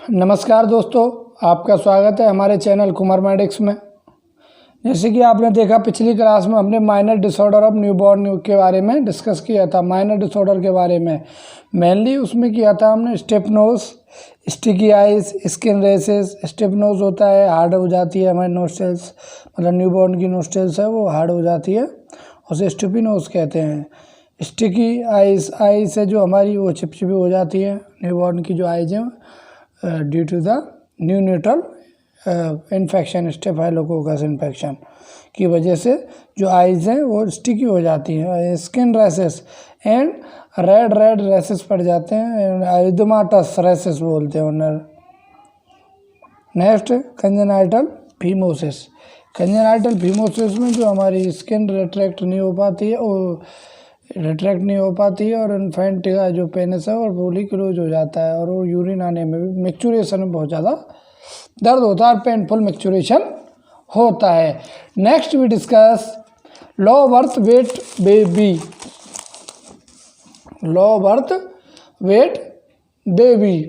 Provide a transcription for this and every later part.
नमस्कार दोस्तों, आपका स्वागत है हमारे चैनल कुमार मेडिक्स में। जैसे कि आपने देखा, पिछली क्लास में हमने माइनर डिसऑर्डर ऑफ न्यूबॉर्न के बारे में डिस्कस किया था। माइनर डिसऑर्डर के बारे में मेनली उसमें किया था हमने stuffy nose, sticky eyes, skin rashes. Stuffy nose होता है हार्ड हो जाती है हमारी नोस्ट्रल्स, मतलब न्यूबॉर्न की नोस्ट्रल्स है वो हार्ड हो जाती है, उसे स्टूपी नोज कहते हैं। स्टिकी आइज, आइज है जो हमारी वो चिपचिपी हो जाती है न्यूबॉर्न की जो आइज हैं due to the neonatal infection, staphylococcus infection की वजह से जो आइज हैं वो स्टिकी हो जाती हैं। Skin rashes and red rashes पड़ जाते हैं, एरिथेमाटस रेसेस बोलते हैं उन्हें। Next congenital phimosis. Congenital phimosis में जो हमारी स्किन रिट्रैक्ट नहीं हो पाती है, वो रिट्रैक्ट नहीं हो पाती है और इन्फेंट का जो पेनिस है और फुली क्लोज हो जाता है, और वो यूरिन आने में भी, मैक्चुरेशन में बहुत ज़्यादा दर्द होता है और पेनफुल मैक्चुरेशन होता है। Next we discuss low birth weight baby. Low birth weight baby,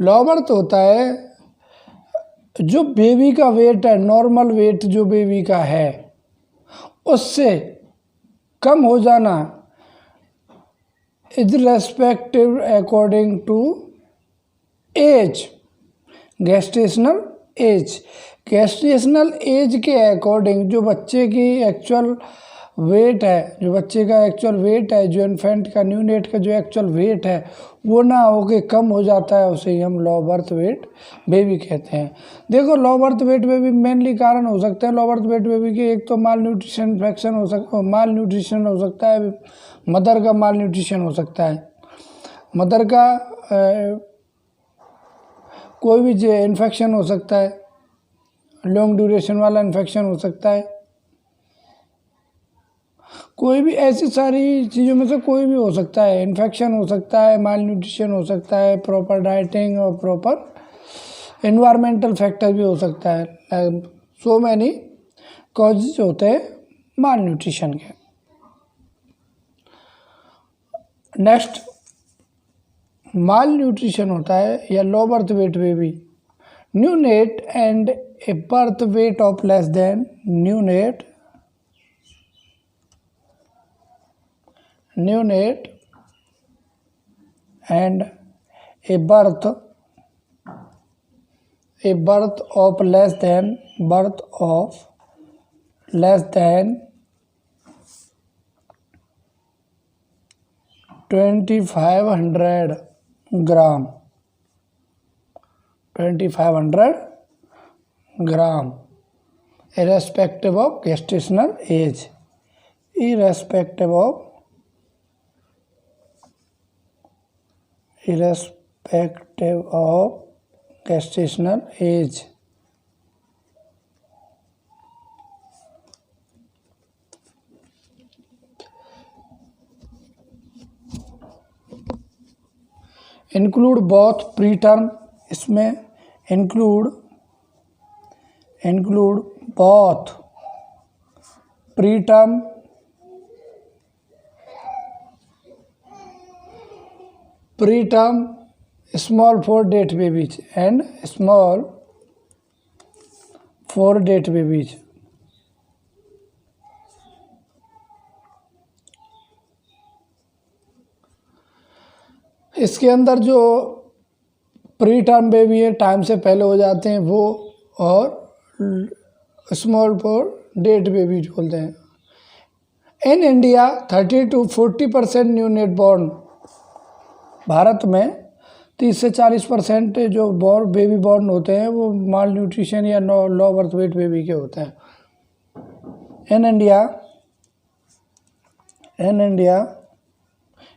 low birth होता है जो बेबी का वेट है, नॉर्मल वेट जो बेबी का है उससे कम हो जाना, is respective according to age, gestational age. Gestational age के अकॉर्डिंग जो बच्चे की एक्चुअल वेट है, जो बच्चे का एक्चुअल वेट है, जो इन्फेंट का, न्यूनेट का जो एक्चुअल वेट है वो ना होके कम हो जाता है, उसे ही हम लो बर्थ वेट बेबी कहते हैं। देखो, लो बर्थ वेट बेबी मेनली कारण हो सकते हैं लो बर्थ वेट बेबी के। एक तो माल न्यूट्रिशन इन्फेक्शन हो सकता, माल न्यूट्रिशन हो सकता है, मदर का माल न्यूट्रिशन हो सकता है, मदर का कोई भी इन्फेक्शन हो सकता है, लॉन्ग ड्यूरेशन वाला इन्फेक्शन हो सकता है, कोई भी ऐसी सारी चीज़ों में से कोई भी हो सकता है। इन्फेक्शन हो सकता है, माल न्यूट्रिशन हो सकता है, प्रॉपर डाइटिंग और प्रॉपर एनवायरमेंटल फैक्टर भी हो सकता है। सो मैनी कॉजेज होते हैं माल न्यूट्रिशन के। नेक्स्ट माल न्यूट्रिशन होता है या low birth weight baby, neonate and a birth weight of less than neonate and a birth of less than 2500 gram, 2500 gram, irrespective of gestational age, irrespective of gestational age। Include both preterm, इसमें include both preterm small for date babies and small for date babies। इसके अंदर जो pre term baby है, time से पहले हो जाते हैं वो, और स्मॉल फॉर डेट बेबी बोलते हैं। In India 30 to 40% neonate born, Bharat में 30 से 40% जो बेबी बॉर्न होते हैं वो माल न्यूट्रिशन या लो बर्थ वेट बेबी के होते हैं। इन इंडिया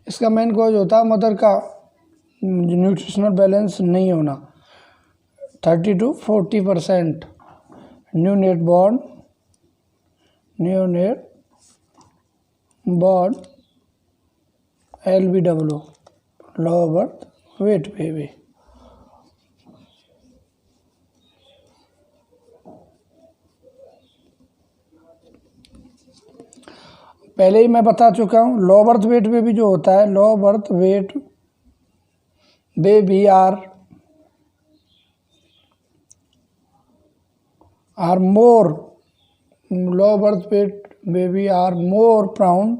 इसका मेन कॉज होता है मदर का न्यूट्रिशनल बैलेंस नहीं होना। 30 to 40% neonate born LBW, low birth weight baby. पहले ही मैं बता चुका हूँ, लो बर्थ वेट बेबी जो होता है, low birth weight baby are are more, low birth weight baby are more prone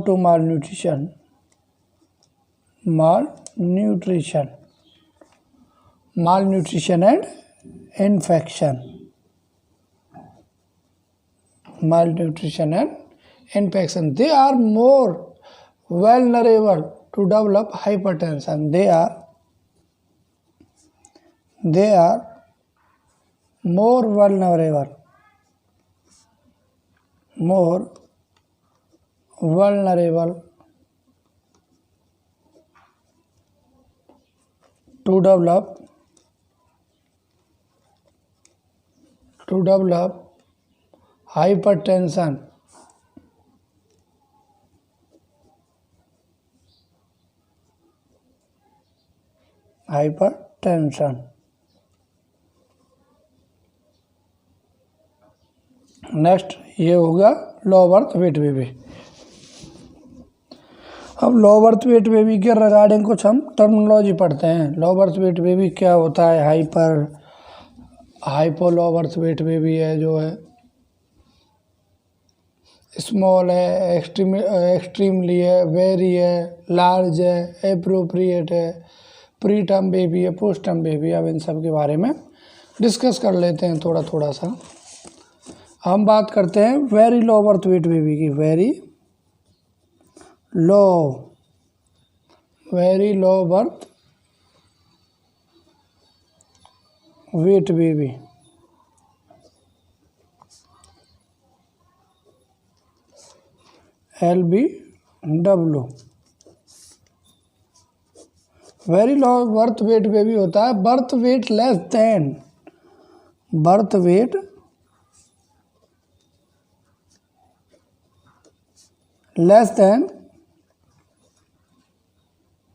to malnutrition and infection. They are more vulnerable to develop hypertension. They are more vulnerable to develop hypertension. Next ये होगा लो birth weight baby. अब लो birth weight baby के regarding कुछ हम terminology पढ़ते हैं। लो birth weight baby क्या होता है? हाइपो लो बर्थ वेट बेबी है जो है स्मॉल है, एक्सट्रीमली है, वेरी है, लार्ज है, एप्रोप्रिएट है, प्री टर्म बेबी है, पोस्ट टर्म बेबी। अब इन सब के बारे में डिस्कस कर लेते हैं थोड़ा सा। हम बात करते हैं very low birth weight baby की। Very low birth weight baby. LBW। Very low birth weight baby होता है birth weight less than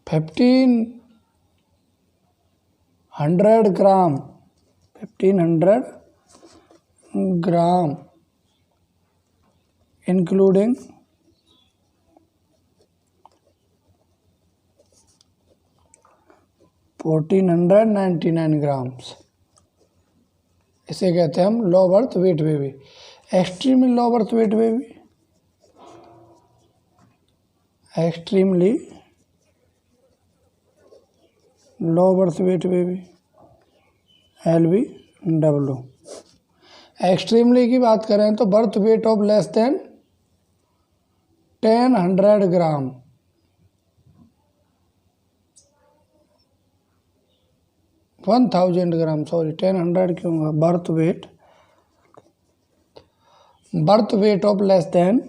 1500 gram including 1499 grams. इसे कहते हैं हम low birth weight baby. Extremely low birth weight baby, extremely low birth weight baby LBW। Extremely की बात करें तो birth weight of less than 1000 gram. 1000 gram, sorry 1000 क्यों होगा? Birth weight of less than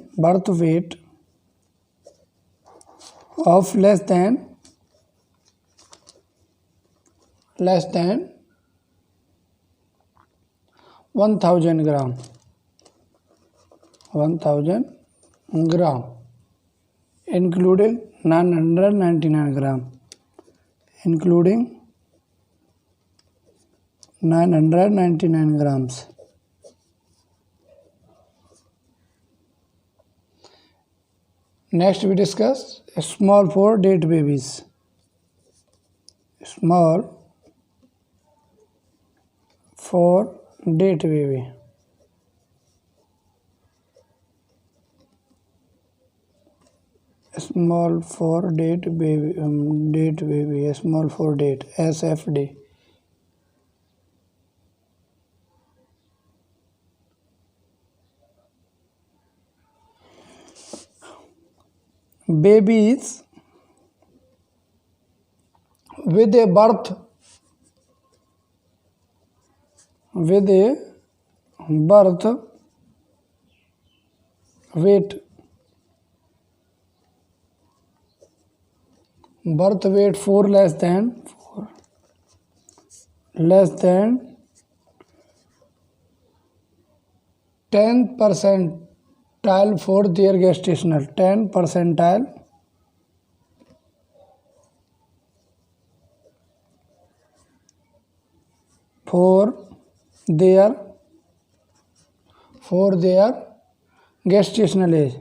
1000 gram, 1000 gram including 999 gram, including 999 grams। Next we discuss small for date babies। Small for date baby। Small for date baby, small for date, SFD। Babies with a birth weight 4 less than 10 percentile for their gestational, 10 percentile for their gestational age।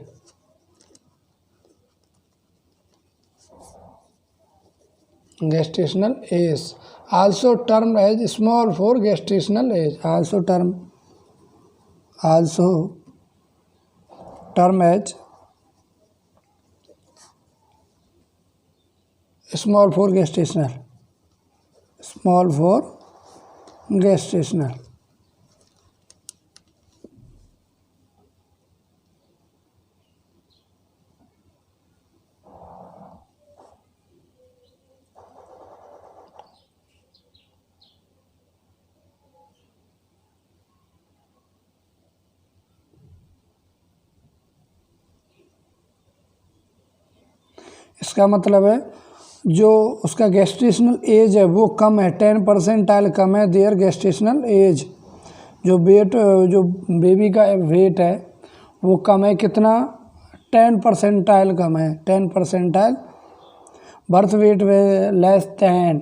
gestational age. Also termed as small for gestational age. Also term as small for gestational. Small for gestational. इसका मतलब है जो उसका gestational age है वो कम है, 10% कम है there gestational as. जो बेबी का वेट है वो कम है, कितना, 10% कम है, 10%। Birth weight less than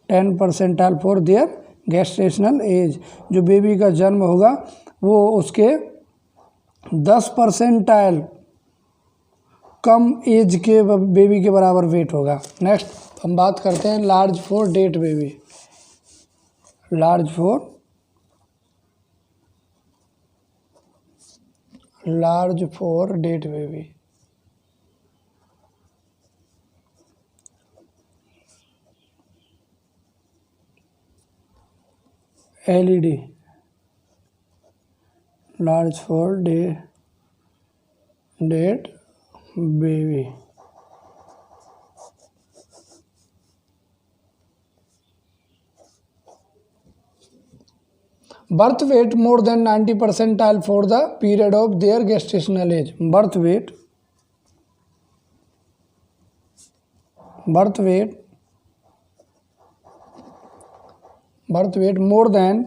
10% for their gestational as. जो बेबी का जन्म होगा वो उसके 10% कम एज के बेबी के बराबर वेट होगा। नेक्स्ट हम बात करते हैं large for date baby. Large for date baby. LED, large for date baby. Birth weight more than 90% for the period of their gestational age. Birth weight more than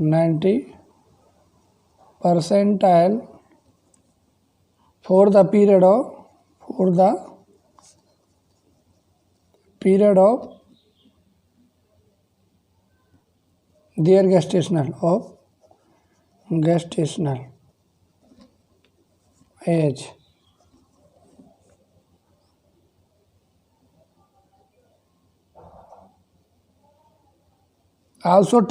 90% for the period of their gestational age. Also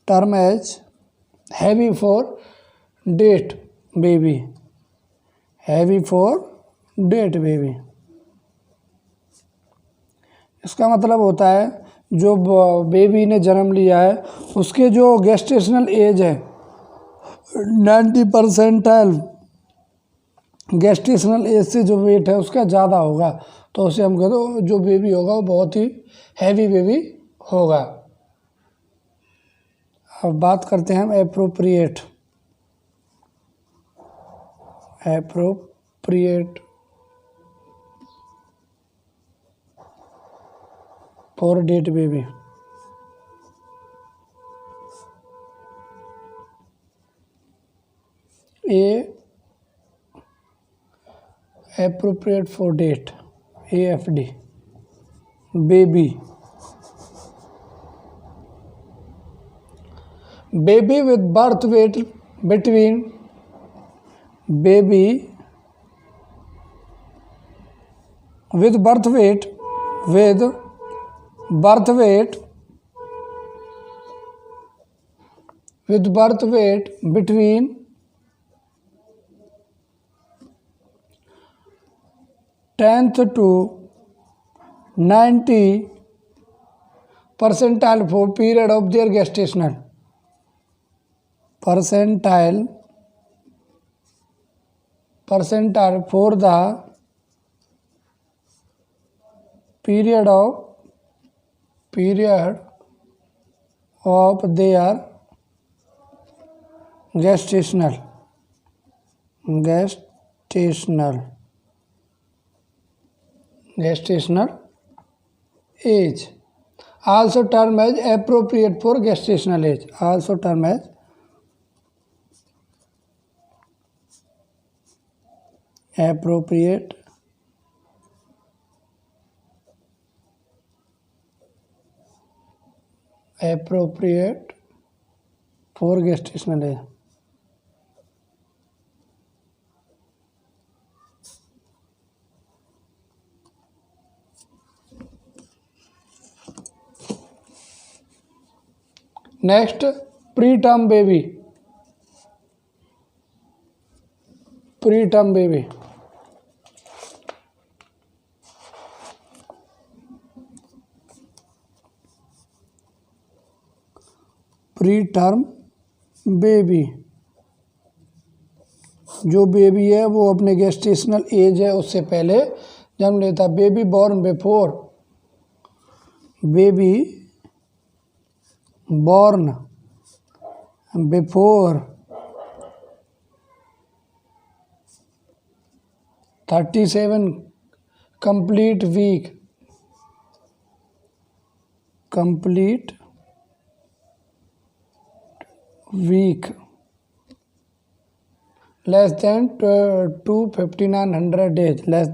term as heavy for date baby. Heavy for date baby। इसका मतलब होता है जो baby ने जन्म लिया है उसके जो गेस्टेशनल एज है 90% गेस्टेशनल एज से जो वेट है उसका ज़्यादा होगा, तो उसे हम कहते हैं जो बेबी होगा वो बहुत ही हैवी बेबी होगा। अब बात करते हैं हम appropriate for date baby. appropriate for date AFD baby with birth weight between with birth weight between 10th to 90% for period of their gestational percentile for the period of their gestational age. Also termed as appropriate for gestational age. Also termed as appropriate 4 gestational age. Next pre term baby. Pre term baby pre term baby जो baby है वो अपने gestational age है उससे पहले जन्म लेता। Baby born before, baby born before 37 complete week less than 2,500 days, less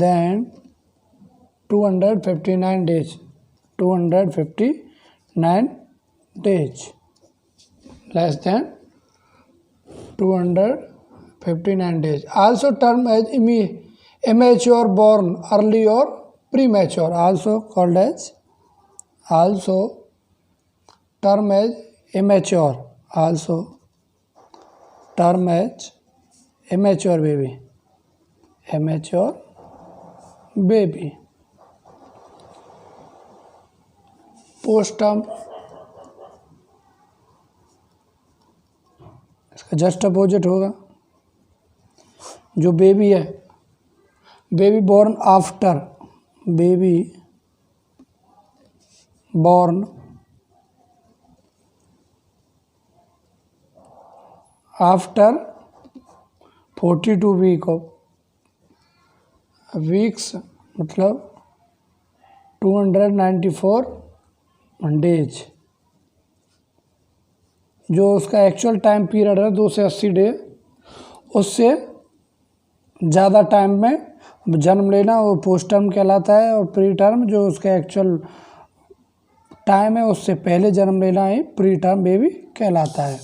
than 259 days, 259 days, less than 259 days. Also term as immature born early or premature, also called as, also term as immature, also term as immature baby, immature baby. Post term इसका just opposite होगा। जो baby है, baby born after, baby born after 42 weeks मतलब 294 days. जो उसका actual time period है 2 से 80 day, उससे ज़्यादा टाइम में जन्म लेना वो पोस्ट टर्म कहलाता है। और प्री टर्म जो उसका एक्चुअल टाइम है उससे पहले जन्म लेना ही प्री टर्म बेबी कहलाता है।